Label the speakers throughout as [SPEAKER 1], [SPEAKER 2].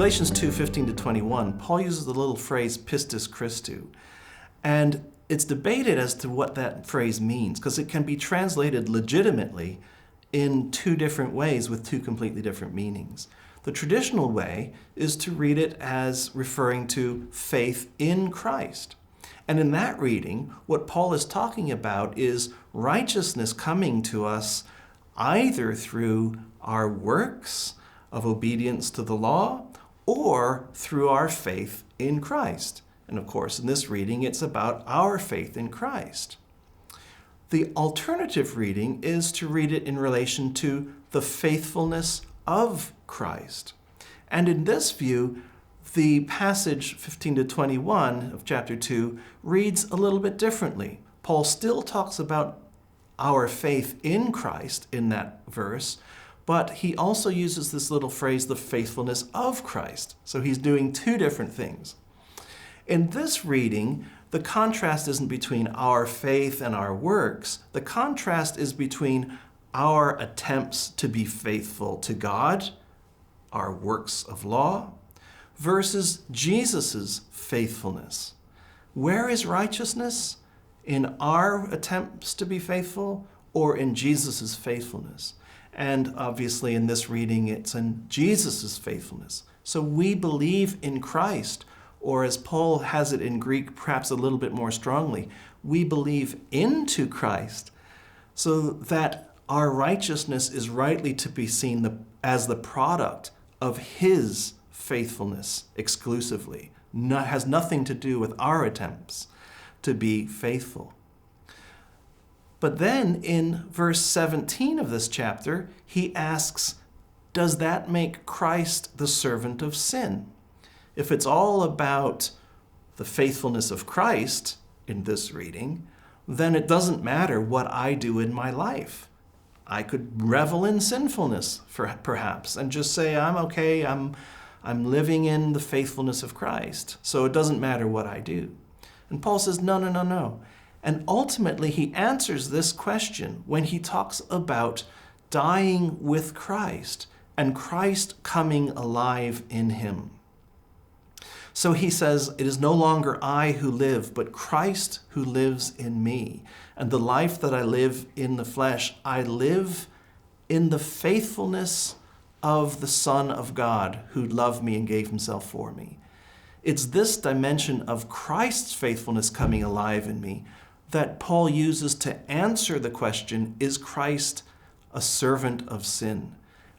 [SPEAKER 1] Galatians 2:15-21, Paul uses the little phrase pistis Christou. And it's debated as to what that phrase means, because it can be translated legitimately in two different ways with two completely different meanings. The traditional way is to read it as referring to faith in Christ. And in that reading, what Paul is talking about is righteousness coming to us either through our works of obedience to the law or through our faith in Christ. And of course, in this reading, it's about our faith in Christ. The alternative reading is to read it in relation to the faithfulness of Christ. And in this view, the passage 15-21 of chapter 2 reads a little bit differently. Paul still talks about our faith in Christ in that verse, but he also uses this little phrase, the faithfulness of Christ. So he's doing two different things. In this reading, the contrast isn't between our faith and our works. The contrast is between our attempts to be faithful to God, our works of law, versus Jesus' faithfulness. Where is righteousness? In our attempts to be faithful or in Jesus' faithfulness? And obviously in this reading, it's in Jesus' faithfulness. So we believe in Christ, or as Paul has it in Greek, perhaps a little bit more strongly, we believe into Christ, so that our righteousness is rightly to be seen as the product of his faithfulness exclusively. Has nothing to do with our attempts to be faithful. But then in verse 17 of this chapter, he asks, does that make Christ the servant of sin? If it's all about the faithfulness of Christ in this reading, then it doesn't matter what I do in my life. I could revel in sinfulness, perhaps, and just say, I'm okay, I'm living in the faithfulness of Christ, so it doesn't matter what I do. And Paul says, no. And ultimately, he answers this question when he talks about dying with Christ and Christ coming alive in him. So he says, it is no longer I who live, but Christ who lives in me. And the life that I live in the flesh, I live in the faithfulness of the Son of God who loved me and gave himself for me. It's this dimension of Christ's faithfulness coming alive in me that Paul uses to answer the question, is Christ a servant of sin?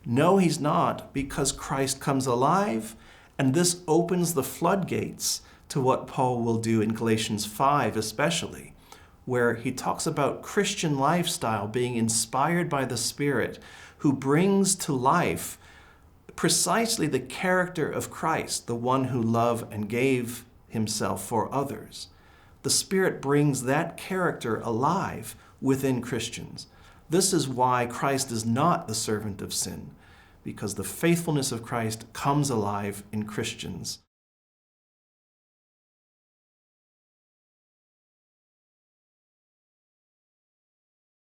[SPEAKER 1] No, he's not, because Christ comes alive. And this opens the floodgates to what Paul will do in Galatians 5 especially, where he talks about Christian lifestyle being inspired by the Spirit, who brings to life precisely the character of Christ, the one who loved and gave himself for others. The Spirit brings that character alive within Christians. This is why Christ is not the servant of sin, because the faithfulness of Christ comes alive in Christians.